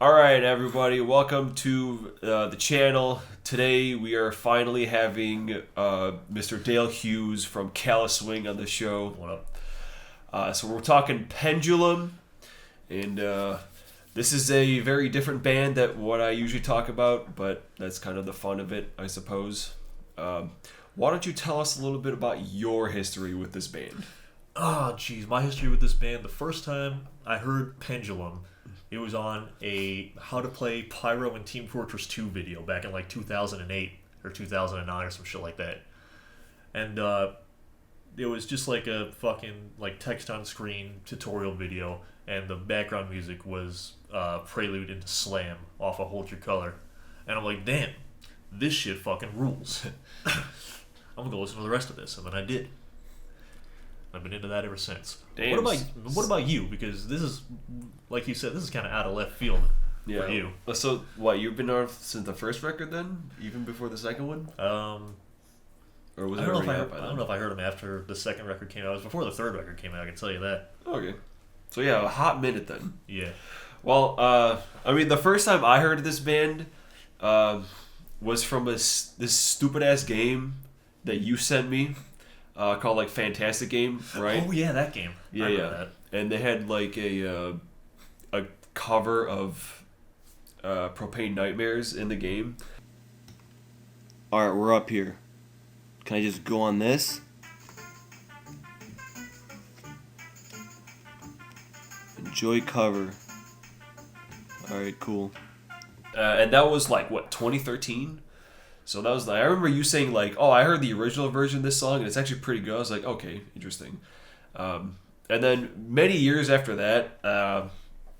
Alright, everybody, welcome to the channel. Today we are finally having Mr. Dale Hughes from Callous Swing on the show. What up? So we're talking Pendulum, and this is a very different band than what I usually talk about, but that's kind of the fun of it, I suppose. Why don't you tell us a little bit about your history with this band? Oh, jeez, my history with this band. The first time I heard Pendulum, it was on a How to Play Pyro and Team Fortress 2 video back in like 2008 or 2009 or some shit like that. And it was just like a fucking like text on screen tutorial video, and the background music was Prelude into Slam off of Hold Your Color. And I'm like, damn, this shit fucking rules. I'm gonna go listen to the rest of this, and then I did. I've been into that ever since. Damn. What about you? Because this is, like you said, this is kind of out of left field for you. So, what, you've been on since the first record then? Even before the second one? Or was I it don't already out by I then? don't know if I heard them after the second record came out. It was before the third record came out, I can tell you that. Okay. So, yeah, a hot minute then. Yeah. Well, I mean, the first time I heard of this band was from this stupid-ass game that you sent me. Called like Fantastic Game, right? Oh yeah, that game. Yeah, I remember yeah. that. And they had like a cover of Propane Nightmares in the game. Alright, we're up here. Can I just go on this? Enjoy cover. Alright, cool. And that was like what, 2013? So that was like, I remember you saying like, oh, I heard the original version of this song and it's actually pretty good. I was like, okay, interesting. And then many years after that,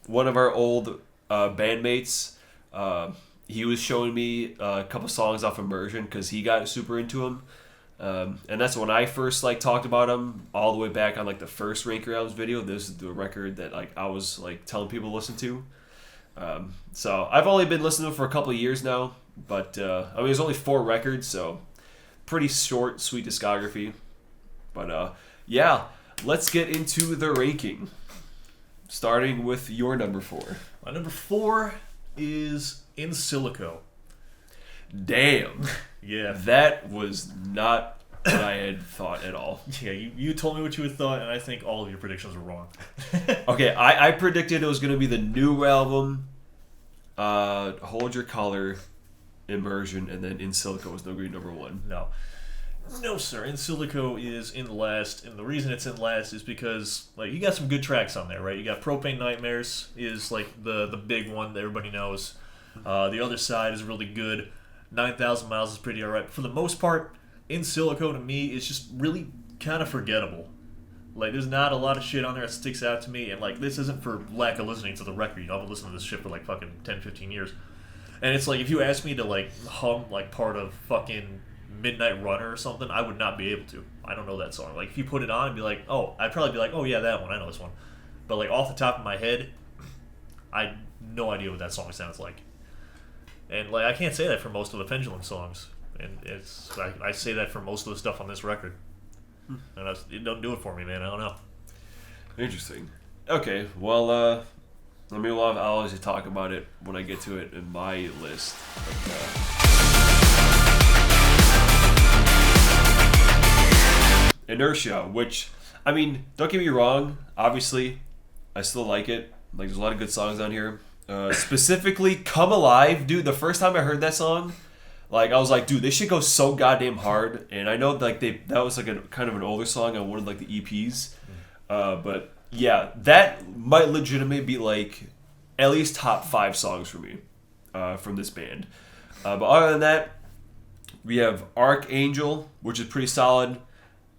one of our old bandmates, he was showing me a couple songs off Immersion because he got super into them. And that's when I first like talked about him all the way back on like the first Ranker Albums video. This is the record that like I was like telling people to listen to. So I've only been listening to him for a couple of years now. But, I mean, there's only 4 records, so pretty short, sweet discography. But, yeah, let's get into the ranking. Starting with your number 4. My number 4 is In Silico. Damn. Yeah. That was not what I had thought at all. Yeah, you told me what you had thought, and I think all of your predictions were wrong. Okay, I predicted it was going to be the new album, Hold Your Color, Immersion, and then In Silico was no green number 1. No, sir. In Silico is in last, and the reason it's in last is because like you got some good tracks on there, right? You got Propane Nightmares is like the big one that everybody knows. The Other Side is really good. 9,000 Miles is pretty alright. For the most part, In Silico to me is just really kind of forgettable. Like there's not a lot of shit on there that sticks out to me, and like this isn't for lack of listening to the record. You know, I've been listening to this shit for like fucking 10, 15 years. And it's like, if you asked me to, like, hum, like, part of fucking Midnight Runner or something, I would not be able to. I don't know that song. Like, if you put it on and be like, oh, I'd probably be like, oh, yeah, that one. I know this one. But, like, off the top of my head, I have no idea what that song sounds like. And, like, I can't say that for most of the Pendulum songs. And I say that for most of the stuff on this record. And it don't do it for me, man. I don't know. Interesting. Okay, well, I mean, I'll obviously talk about it when I get to it in my list. But, Inertia, which, I mean, don't get me wrong, obviously, I still like it. Like, there's a lot of good songs on here. Specifically, Come Alive, dude, the first time I heard that song, like, I was like, dude, this shit goes so goddamn hard. And I know, like, that was, like, a kind of an older song on one of, like, the EPs. But... yeah, that might legitimately be like at least top 5 songs for me from this band. But other than that, we have Archangel, which is pretty solid.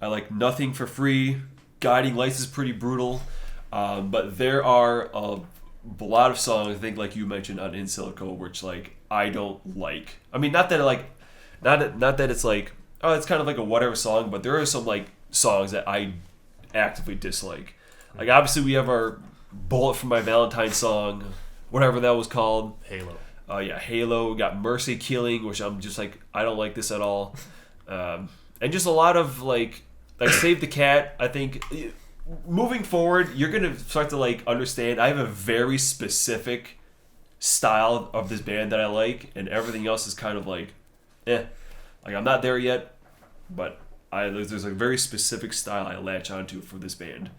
I like Nothing for Free. Guiding Lights is pretty brutal. But there are a lot of songs, I think like you mentioned on In Silico, which like I don't like. I mean, not that it's like, oh, it's kind of like a whatever song, but there are some like songs that I actively dislike. Like, obviously, we have our Bullet for My Valentine song, whatever that was called. Halo. Yeah, Halo. We got Mercy Killing, which I'm just like, I don't like this at all. And just a lot of, like Save the Cat, I think, moving forward, you're going to start to, like, understand. I have a very specific style of this band that I like, and everything else is kind of like, like I'm not there yet, but there's a very specific style I latch onto for this band,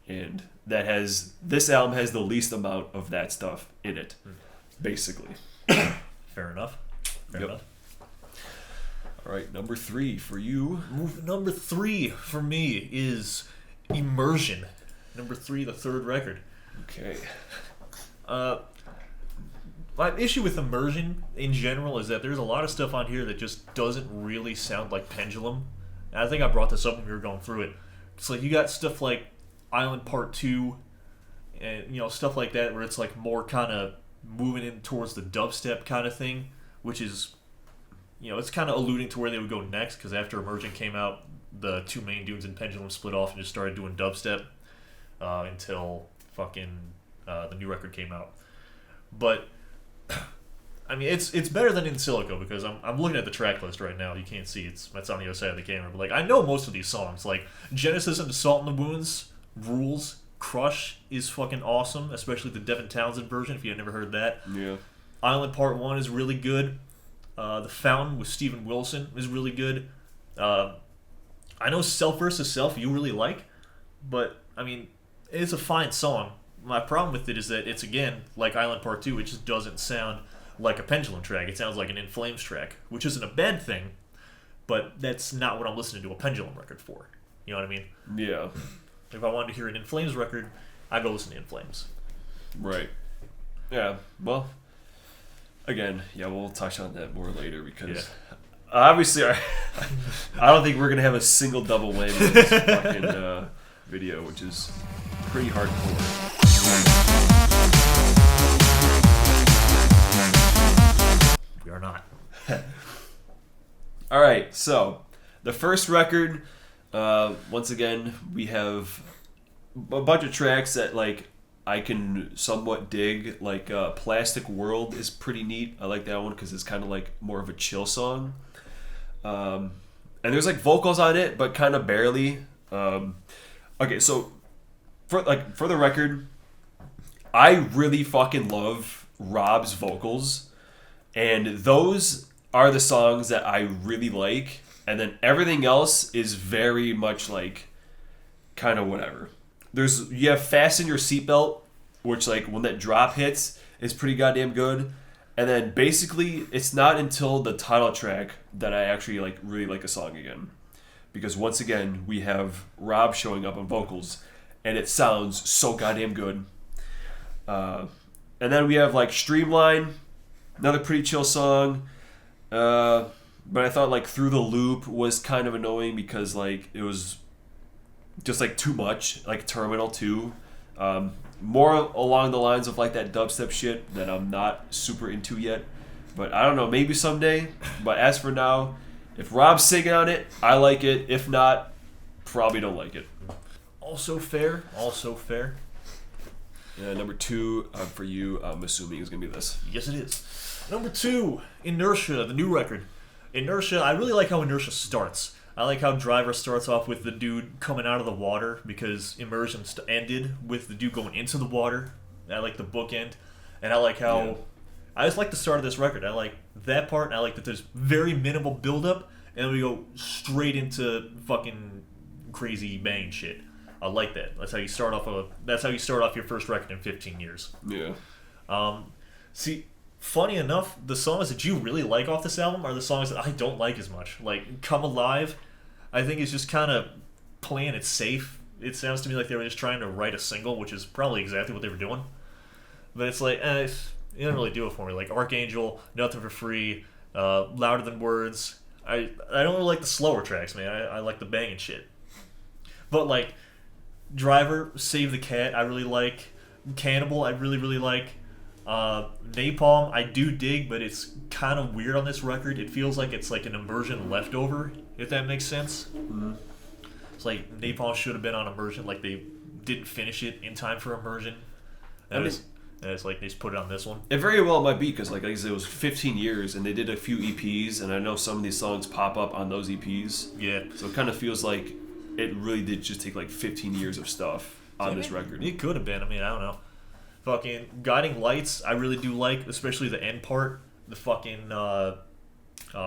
and this album has the least amount of that stuff in it, basically. Fair enough. Fair enough. All right, number 3 for you. Number 3 for me is Immersion. Number 3, the third record. Okay. My issue with Immersion in general is that there's a lot of stuff on here that just doesn't really sound like Pendulum. And I think I brought this up when we were going through it. It's like you got stuff like Island Part 2 and stuff like that where it's like more kind of moving in towards the dubstep kind of thing, which is it's kind of alluding to where they would go next, because after Immersion came out, the two main dudes in Pendulum split off and just started doing dubstep until fucking the new record came out. But I mean, it's better than In Silico, because I'm looking at the track list right now. You can't see it's on the other side of the camera, but like I know most of these songs. Like Genesis and Salt in the Wounds rules. Crush is fucking awesome, especially the Devin Townsend version. If you had never heard that, Yeah. Island Part 1 is really good. The Fountain with Steven Wilson is really good. I know Self vs. Self you really like, but I mean, it's a fine song. My problem with it is that it's, again, like Island Part 2, it just doesn't sound like a Pendulum track. It sounds like an In Flames track, which isn't a bad thing, but that's not what I'm listening to a Pendulum record for. You know what I mean? Yeah. If I wanted to hear an In Flames record, I'd go listen to In Flames. Right. Yeah, well, again, we'll touch on that more later, because obviously I don't think we're going to have a single double whammy in this fucking video, which is pretty hardcore. We are not. All right, so the first record, once again, we have a bunch of tracks that like I can somewhat dig. Like Plastic World is pretty neat. I like that one because it's kind of like more of a chill song. And there's like vocals on it, but kind of barely. Okay, so for the record, I really fucking love Rob's vocals, and those are the songs that I really like, and then everything else is very much like kind of whatever. You have Fasten Your Seatbelt, which like when that drop hits is pretty goddamn good, and then basically it's not until the title track that I actually like really like a song again, because once again we have Rob showing up on vocals, and it sounds so goddamn good. And then we have like Streamline, another pretty chill song. But I thought like Through the Loop was kind of annoying because like it was just like too much, like Terminal 2. More along the lines of like that dubstep shit that I'm not super into yet. But I don't know, maybe someday. But as for now, if Rob's singing on it, I like it. If not, probably don't like it. Also fair. Number 2 for you, I'm assuming is going to be this. Yes, it is. Number 2, Inertia, the new record. Inertia, I really like how Inertia starts. I like how Driver starts off with the dude coming out of the water, because Immersion ended with the dude going into the water. I like the bookend. And I like how... Yeah. I just like the start of this record. I like that part, and I like that there's very minimal build-up, and then we go straight into fucking crazy bang shit. I like that. That's how you start off your first record in 15 years. Yeah. See, funny enough, the songs that you really like off this album are the songs that I don't like as much. Like Come Alive, I think is just kind of playing it safe. It sounds to me like they were just trying to write a single, which is probably exactly what they were doing. But it's like, it didn't really do it for me. Like Archangel, Nothing for Free, Louder Than Words. I don't really like the slower tracks, man. I like the banging shit. But like Driver, Save the Cat, I really like. Cannibal, I really, really like. Napalm, I do dig, but it's kind of weird on this record. It feels like it's like an Immersion leftover, if that makes sense. Mm-hmm. It's like Napalm should have been on Immersion, like they didn't finish it in time for Immersion. And it's like they just put it on this one. It very well might be, because like I said, it was 15 years, and they did a few EPs, and I know some of these songs pop up on those EPs. Yeah. So it kind of feels like it really did just take like 15 years of stuff on this record. It could have been. I mean, I don't know. Fucking Guiding Lights, I really do like, especially the end part. The fucking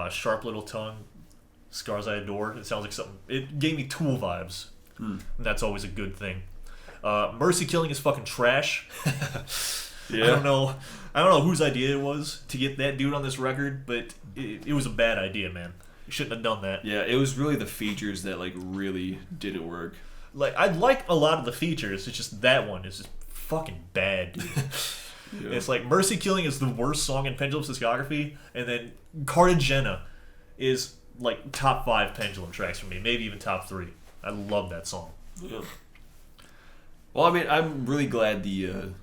Sharp Little Tongue, Scars I Adore. It sounds like something. It gave me Tool vibes. And that's always a good thing. Mercy Killing is fucking trash. Yeah. I don't know whose idea it was to get that dude on this record, but it was a bad idea, man. You shouldn't have done that. Yeah, it was really the features that like really didn't work. Like, I like a lot of the features. It's just that one is just fucking bad, dude. Yeah. It's like Mercy Killing is the worst song in Pendulum's discography, and then Cartagena is like top 5 Pendulum tracks for me, maybe even top 3. I love that song. Yeah. Well, I mean, I'm really glad the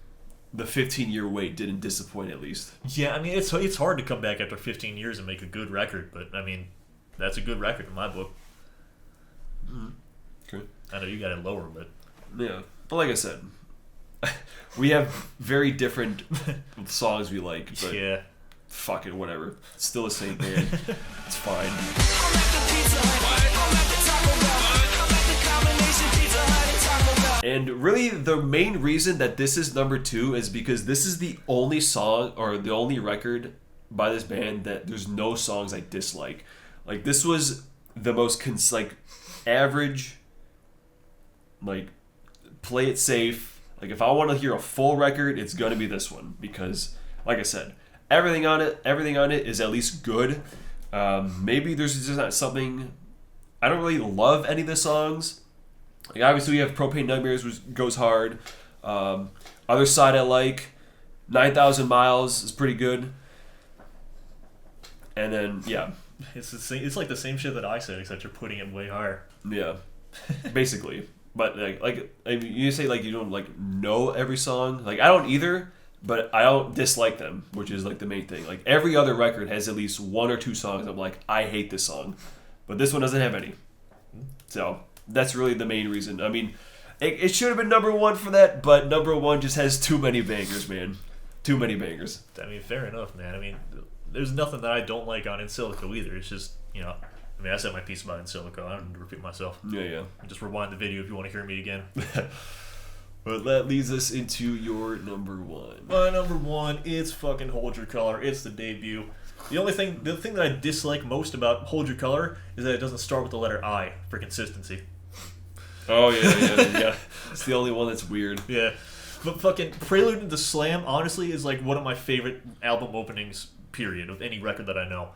15-year wait didn't disappoint at least. Yeah, I mean, it's hard to come back after 15 years and make a good record, but I mean, that's a good record in my book. Okay. I know you got it lower, but Yeah. But like I said, we have very different songs we like, but yeah. fuck it, whatever. It's still the same band. It's fine. And really, the main reason that this is number 2 is because this is the only song or the only record by this band that there's no songs I dislike. Like, this was the most average, like, play it safe. Like, if I want to hear a full record, it's gonna be this one because, like I said, everything on it is at least good. Maybe there's just not something. I don't really love any of the songs. Like, obviously we have Propane Nightmares, which goes hard. Other Side I like. 9,000 Miles is pretty good. And then yeah, It's the same. It's like the same shit that I said, except you're putting it way higher. yeah, basically. But like I mean, you say like you don't like know every song. Like, I don't either, but I don't dislike them, which is like the main thing. Like, every other record has at least 1 or 2 songs I'm like, I hate this song, but this one doesn't have any. So that's really the main reason. I mean, it should have been number 1 for that, but number 1 just has too many bangers, man. Too many bangers. I mean, fair enough, man. I mean, there's nothing that I don't like on In Silico either. It's just, I mean, I said my piece about In Silico. I don't need to repeat myself. Yeah. Just rewind the video if you want to hear me again. But that leads us into your number 1. My number 1, it's fucking Hold Your Color. It's the debut. The thing that I dislike most about Hold Your Color is that it doesn't start with the letter I for consistency. Oh, yeah. It's the only one that's weird. Yeah. But fucking Prelude into Slam, honestly, is like one of my favorite album openings, period, of any record that I know.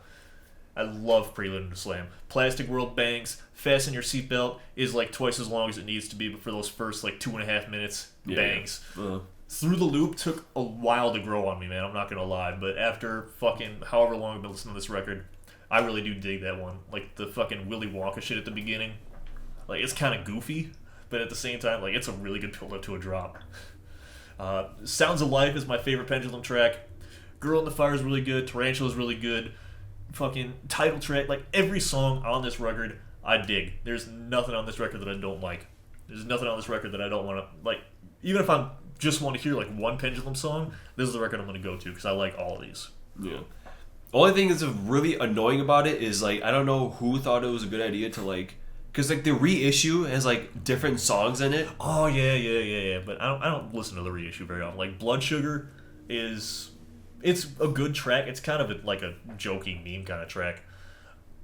I love Prelude into Slam. Plastic World bangs. Fasten Your Seatbelt is like twice as long as it needs to be, but for those first like 2.5 minutes, bangs. Yeah. Through the Loop took a while to grow on me, man. I'm not gonna lie, but after fucking however long I've been listening to this record, I really do dig that one. Like the fucking Willy Wonka shit at the beginning. Like, it's kind of goofy, but at the same time, like, it's a really good build up to a drop. Sounds of Life is my favorite Pendulum track. Girl in the Fire is really good. Tarantula is really good. Fucking title track, like every song on this record, I dig. There's nothing on this record that I don't like. There's nothing on this record that I don't want to like. Even if I just want to hear like one Pendulum song, this is the record I'm going to go to because I like all of these. Yeah. The only thing that's really annoying about it is like I don't know who thought it was a good idea to like. Because, like, the reissue has, like, different songs in it. Oh, yeah. But I don't listen to the reissue very often. Like, Blood Sugar it's a good track. It's kind of like a jokey meme kind of track.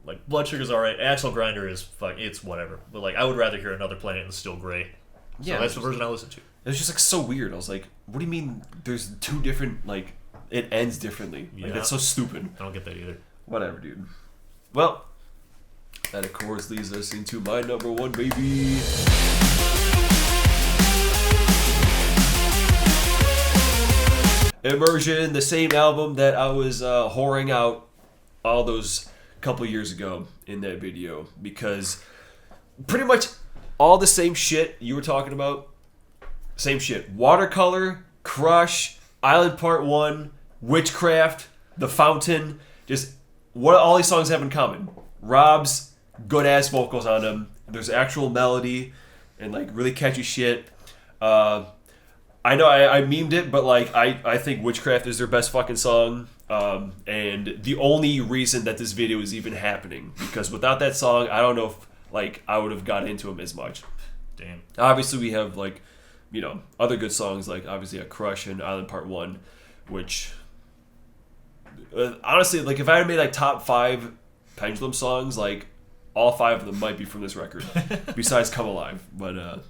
Like, Blood Sugar's alright. Axle Grinder is, it's whatever. But, like, I would rather hear Another Planet and Still Grey. So that's the version I listen to. It was just, like, so weird. I was like, what do you mean there's 2 different, like, it ends differently? Like, that's so stupid. I don't get that either. Whatever, dude. Well... that, of course, leads us into my number 1, baby. Immersion, the same album that I was whoring out all those couple years ago in that video. Because pretty much all the same shit you were talking about, same shit. Watercolor, Crush, Island Part 1, Witchcraft, The Fountain. Just what all these songs have in common. Rob's good ass vocals on them. There's actual melody and like really catchy shit. I know I memed it, but like I think Witchcraft is their best fucking song. And the only reason that this video is even happening, because without that song, I don't know if like I would have got into them as much. Damn. Obviously, we have like other good songs like obviously a Crush and Island Part 1, which honestly, like if I had made like top 5 Pendulum songs, like all 5 of them might be from this record, besides Come Alive. But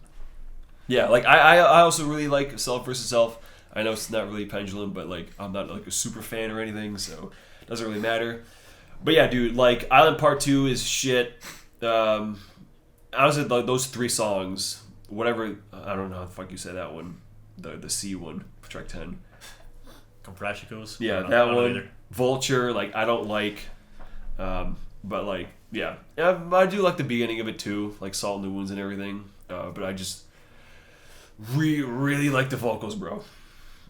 yeah, like I also really like Self vs. Self. I know it's not really Pendulum, but like I'm not like a super fan or anything, so it doesn't really matter. But yeah, dude, like Island Part 2 is shit. Honestly, like, those 3 songs, whatever, I don't know how the fuck you say that one, the C one, track 10. Comprachicos? Yeah, that one. Vulture, like I don't like, but like yeah, I do like the beginning of it too, like Salt in the Wounds and everything. But I just really like the vocals, bro.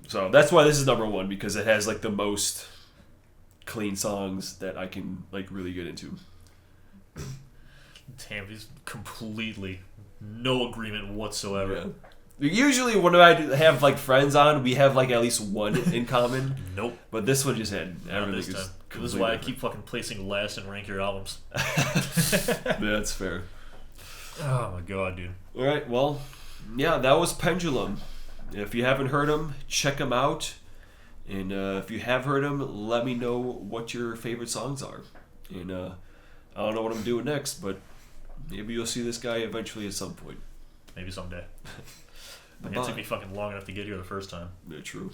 So that's why this is number 1, because it has like the most clean songs that I can like really get into. Damn, he's completely no agreement whatsoever. Yeah. Usually when I have like friends on, we have like at least one in common. Nope. But this one just had everything. This is why I keep fucking placing last and rank your albums. That's fair. Oh my god, dude. All right, well, yeah, that was Pendulum. If you haven't heard them, check them out. And if you have heard them, let me know what your favorite songs are. And I don't know what I'm doing next, but maybe you'll see this guy eventually at some point. Maybe someday. It took me fucking long enough to get here the first time. Yeah, true.